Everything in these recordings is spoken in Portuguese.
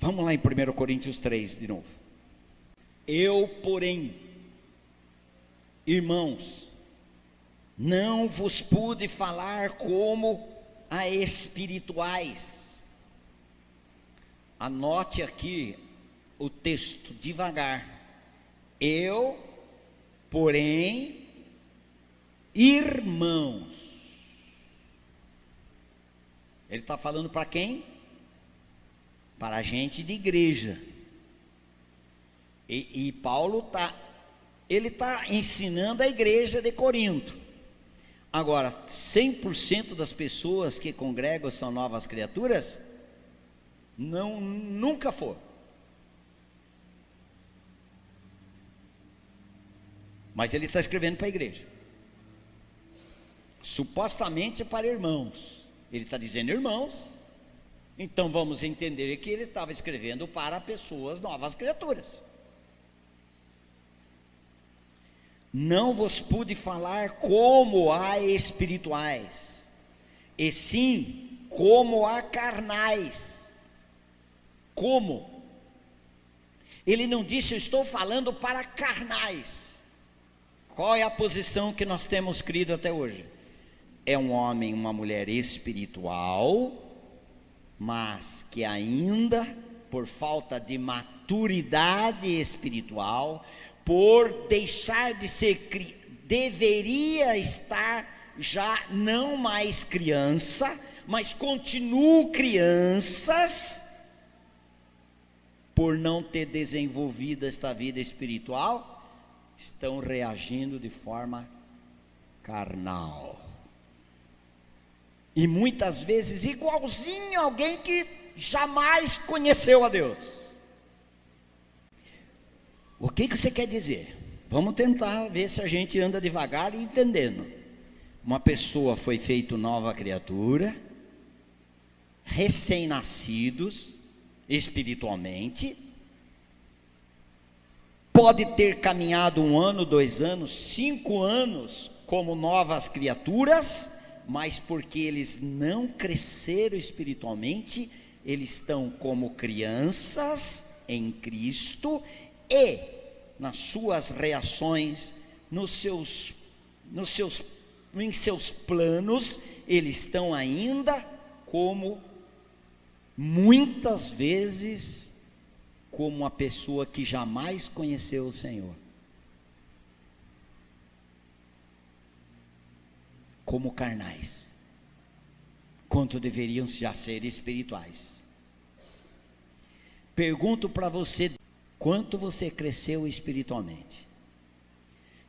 Vamos lá em 1 Coríntios 3 de novo. Eu, porém, irmãos, não vos pude falar como a espirituais. Anote aqui o texto devagar. Eu, porém, irmãos. Ele está falando para quem? Para a gente de igreja. E Paulo está ensinando a igreja de Corinto. Agora, 100% das pessoas que congregam são novas criaturas? Não, nunca for. Mas ele está escrevendo para a igreja. Supostamente para irmãos. Ele está dizendo irmãos. Então vamos entender que ele estava escrevendo para pessoas novas criaturas. Não vos pude falar como a espirituais, e sim como a carnais. Como? Ele não disse eu estou falando para carnais. Qual é a posição que nós temos crido até hoje? É um homem, uma mulher espiritual, mas que ainda, por falta de maturidade espiritual, por deixar de ser, deveria estar já não mais criança, mas continuam crianças, por não ter desenvolvido esta vida espiritual, estão reagindo de forma carnal. E muitas vezes igualzinho a alguém que jamais conheceu a Deus. O que você quer dizer? Vamos tentar ver se a gente anda devagar e entendendo. Uma pessoa foi feita nova criatura, recém-nascidos espiritualmente, pode ter caminhado 1 ano, 2 anos, 5 anos como novas criaturas, mas porque eles não cresceram espiritualmente, eles estão como crianças em Cristo, e nas suas reações, em seus planos, eles estão ainda como, muitas vezes, como uma pessoa que jamais conheceu o Senhor. Como carnais, quanto deveriam já ser espirituais. Pergunto para você, quanto você cresceu espiritualmente?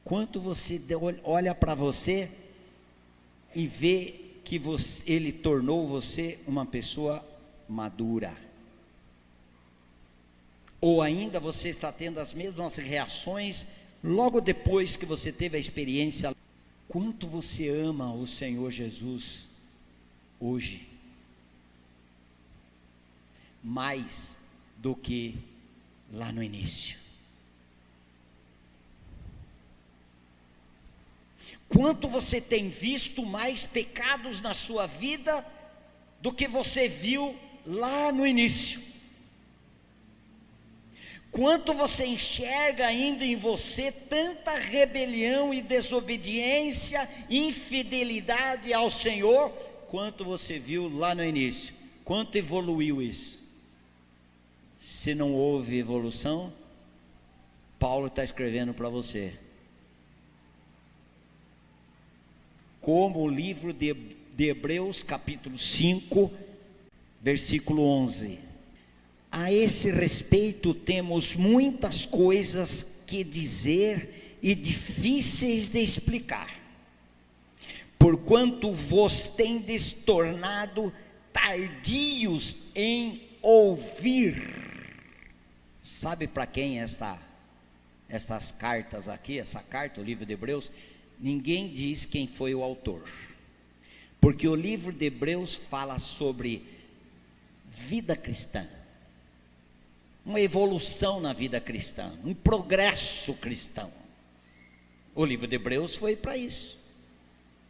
Quanto você olha para você e vê que ele tornou você uma pessoa madura? Ou ainda você está tendo as mesmas reações logo depois que você teve a experiência? Quanto você ama o Senhor Jesus hoje? Mais do que lá no início. Quanto você tem visto mais pecados na sua vida do que você viu lá no início? Quanto você enxerga ainda em você tanta rebelião e desobediência, infidelidade ao Senhor, quanto você viu lá no início? Quanto evoluiu isso? Se não houve evolução, Paulo está escrevendo para você. Como o livro de Hebreus, capítulo 5, versículo 11. A esse respeito temos muitas coisas que dizer e difíceis de explicar, porquanto vos tendes tornado tardios em ouvir. Sabe para quem estas cartas aqui, essa carta, o livro de Hebreus? Ninguém diz quem foi o autor, porque o livro de Hebreus fala sobre vida cristã, uma evolução na vida cristã, um progresso cristão. O livro de Hebreus foi para isso,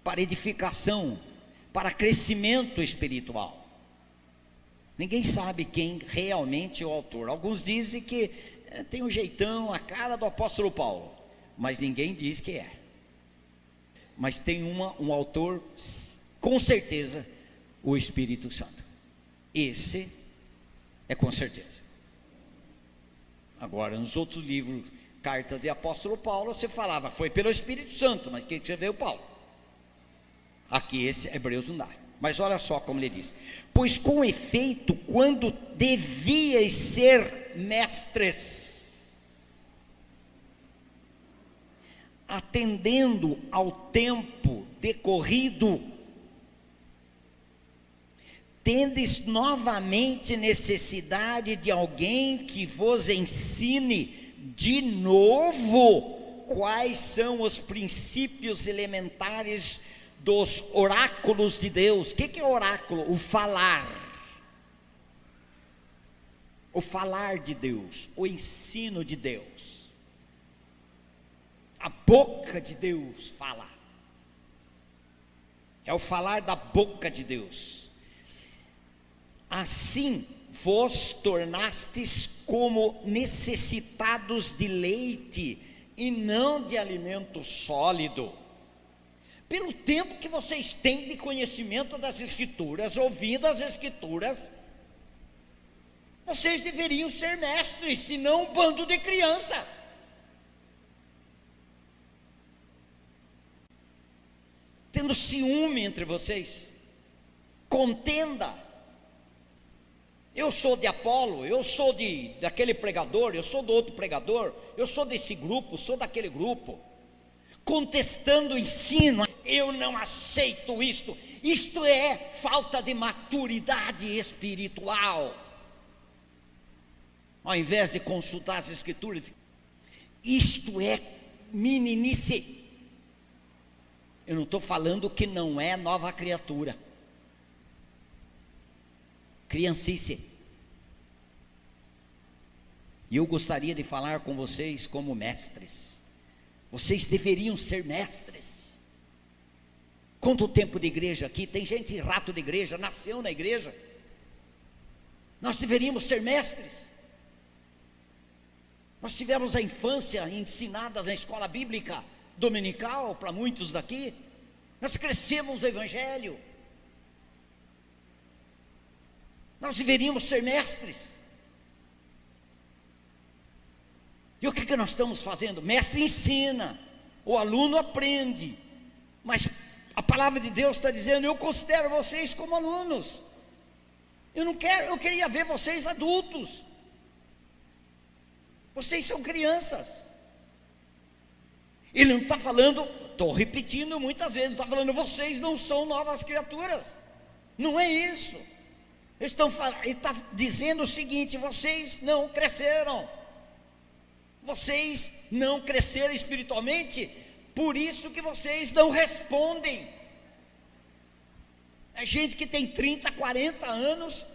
para edificação, para crescimento espiritual. Ninguém sabe quem realmente é o autor. Alguns dizem que tem um jeitão, a cara do apóstolo Paulo, mas ninguém diz que é. Mas tem um autor, com certeza, o Espírito Santo. Esse é com certeza. Agora, nos outros livros, cartas de apóstolo Paulo, você falava, foi pelo Espírito Santo, mas quem escreveu Paulo? Aqui esse Hebreus não dá. Mas olha só como ele diz: pois com efeito, quando devias ser mestres, atendendo ao tempo decorrido, tendes novamente necessidade de alguém que vos ensine de novo quais são os princípios elementares dos oráculos de Deus. O que é oráculo? O falar de Deus, o ensino de Deus. A boca de Deus fala, é o falar da boca de Deus. Assim vos tornastes como necessitados de leite e não de alimento sólido, pelo tempo que vocês têm de conhecimento das Escrituras, ouvindo as Escrituras. Vocês deveriam ser mestres, se não um bando de crianças. Tendo ciúme entre vocês, contenda. Eu sou de Apolo, eu sou daquele pregador, eu sou do outro pregador, eu sou desse grupo, sou daquele grupo, contestando o ensino. Eu não aceito isto. Isto é falta de maturidade espiritual. Ao invés de consultar as Escrituras, isto é meninice. Eu não estou falando que não é nova criatura, criancice. E eu gostaria de falar com vocês como mestres. Vocês deveriam ser mestres. Quanto tempo de igreja aqui? Tem gente rato de igreja, nasceu na igreja. Nós deveríamos ser mestres. Nós tivemos a infância ensinada na escola bíblica dominical, para muitos daqui. Nós crescemos no Evangelho. Nós deveríamos ser mestres. E o que nós estamos fazendo? Mestre ensina, o aluno aprende, mas a palavra de Deus está dizendo: eu considero vocês como alunos. Eu queria ver vocês adultos. Vocês são crianças. Ele não está falando, estou repetindo muitas vezes, não está falando vocês não são novas criaturas. Não é isso. Ele está dizendo o seguinte: vocês não cresceram. Vocês não cresceram espiritualmente, por isso que vocês não respondem. É gente que tem 30, 40 anos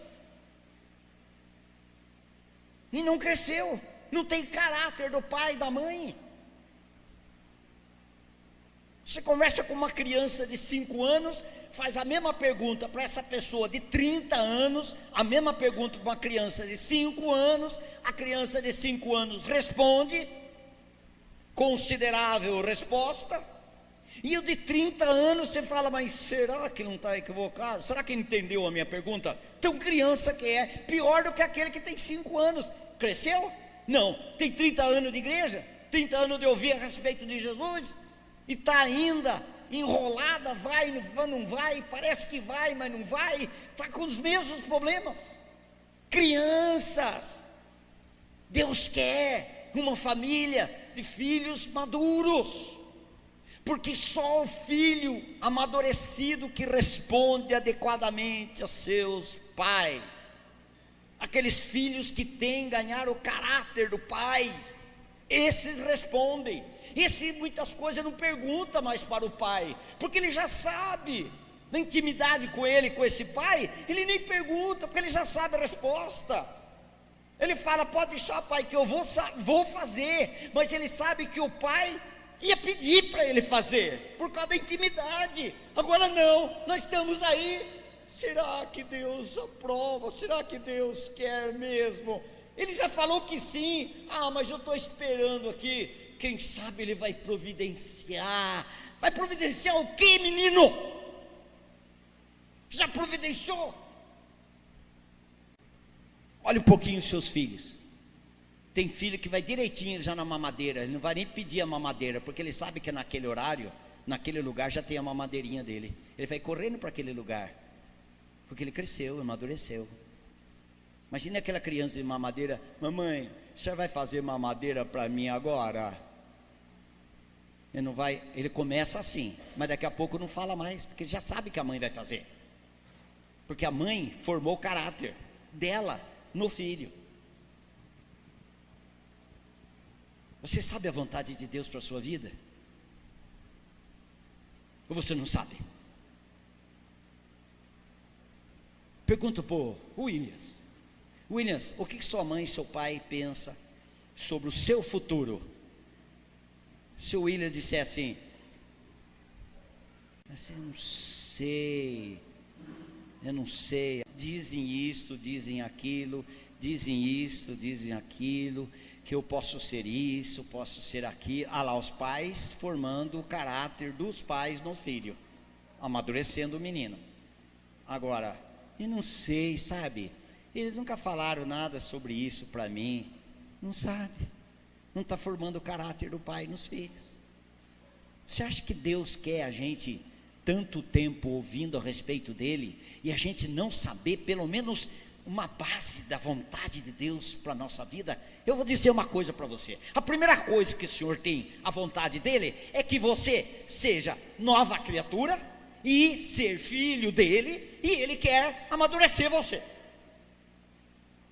e não cresceu, não tem caráter do pai e da mãe. Você conversa com uma criança de 5 anos, faz a mesma pergunta para essa pessoa de 30 anos, a mesma pergunta para uma criança de 5 anos, a criança de 5 anos responde, considerável resposta, e o de 30 anos você fala: mas será que não está equivocado? Será que entendeu a minha pergunta? Tão criança que é, pior do que aquele que tem 5 anos, cresceu? Não, tem 30 anos de igreja, 30 anos de ouvir a respeito de Jesus, e está ainda enrolada, vai, não vai, parece que vai, mas não vai, está com os mesmos problemas. Crianças, Deus quer uma família de filhos maduros, porque só o filho amadurecido que responde adequadamente a seus pais, aqueles filhos que têm ganhar o caráter do pai, esses respondem. Esse muitas coisas não pergunta mais para o pai, porque ele já sabe. Na intimidade com ele, com esse pai, ele nem pergunta, porque ele já sabe a resposta. Ele fala: pode deixar, pai, que eu vou fazer. Mas ele sabe que o pai ia pedir para ele fazer, por causa da intimidade. Agora não, nós estamos aí será que Deus aprova? Será que Deus quer mesmo? Ele já falou que sim. Mas eu estou esperando aqui. Quem sabe Ele vai providenciar. Vai providenciar o que, menino? Já providenciou? Olha um pouquinho os seus filhos. Tem filho que vai direitinho já na mamadeira. Ele não vai nem pedir a mamadeira, porque ele sabe que naquele horário, naquele lugar já tem a mamadeirinha dele. Ele vai correndo para aquele lugar, porque ele cresceu, amadureceu. Imagina aquela criança de mamadeira: mamãe, você vai fazer mamadeira para mim agora? Ele não vai, ele começa assim, mas daqui a pouco não fala mais, porque ele já sabe que a mãe vai fazer, porque a mãe formou o caráter dela no filho. Você sabe a vontade de Deus para a sua vida? Ou você não sabe? Pergunto para o Williams: Williams, o que sua mãe e seu pai pensam sobre o seu futuro? Se o Williams disser assim: eu não sei, dizem isto, dizem aquilo, dizem isso, dizem aquilo, que eu posso ser isso, posso ser aquilo. Lá, os pais formando o caráter dos pais no filho, amadurecendo o menino. Agora, eu não sei, sabe, eles nunca falaram nada sobre isso para mim. Não sabe, não está formando o caráter do pai nos filhos. Você acha que Deus quer a gente tanto tempo ouvindo a respeito dele, e a gente não saber pelo menos uma base da vontade de Deus para a nossa vida? Eu vou dizer uma coisa para você: a primeira coisa que o Senhor tem a vontade dele é que você seja nova criatura e ser filho dele, e ele quer amadurecer você,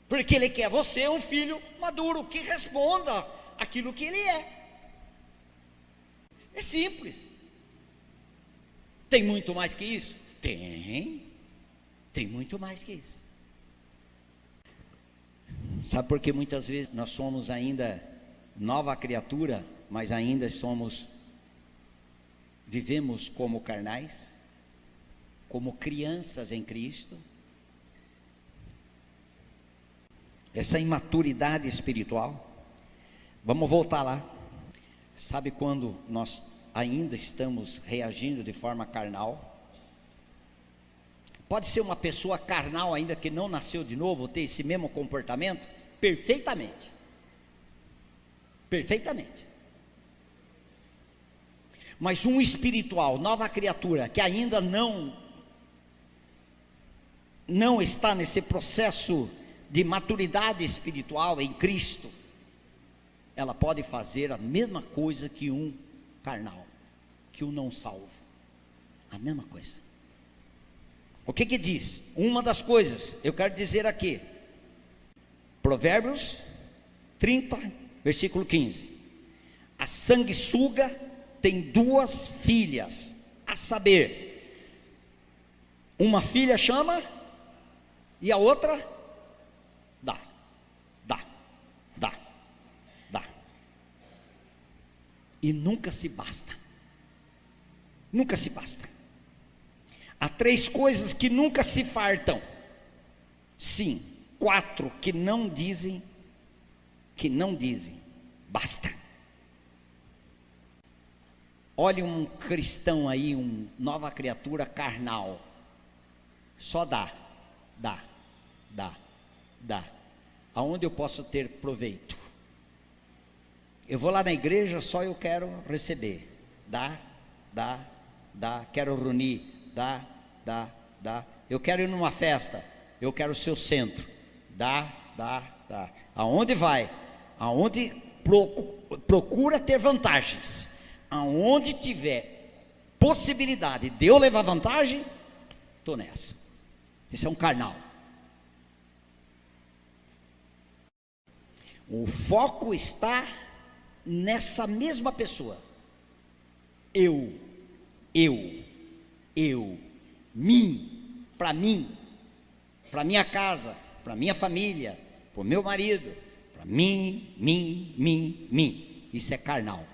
porque ele quer você um filho maduro, que responda aquilo que ele é. É simples. Tem muito mais que isso? Tem muito mais que isso. Sabe por que muitas vezes nós somos ainda nova criatura, mas ainda vivemos como carnais, como crianças em Cristo? Essa imaturidade espiritual. Vamos voltar lá. Sabe quando nós ainda estamos reagindo de forma carnal? Pode ser uma pessoa carnal ainda que não nasceu de novo, ter esse mesmo comportamento? Perfeitamente. Perfeitamente. Mas um espiritual, nova criatura, que ainda não está nesse processo de maturidade espiritual em Cristo, ela pode fazer a mesma coisa que um carnal, que um não salvo. A mesma coisa. O que diz? Uma das coisas, eu quero dizer aqui, Provérbios 30, versículo 15: a sanguessuga tem duas filhas, a saber, uma filha chama e a outra dá. E nunca se basta. Nunca se basta. Há 3 coisas que nunca se fartam. Sim, 4 que não dizem basta. Olhe um cristão aí, nova criatura carnal, só dá. Aonde eu posso ter proveito? Eu vou lá na igreja, só eu quero receber. Dá. Quero reunir. Dá. Eu quero ir numa festa, eu quero ser o centro. Dá. Aonde vai? Aonde procura ter vantagens. Aonde tiver possibilidade de eu levar vantagem, estou nessa. Isso é um carnal. O foco está nessa mesma pessoa. Eu, para mim, para minha casa, para minha família, para o meu marido, para mim. Isso é carnal.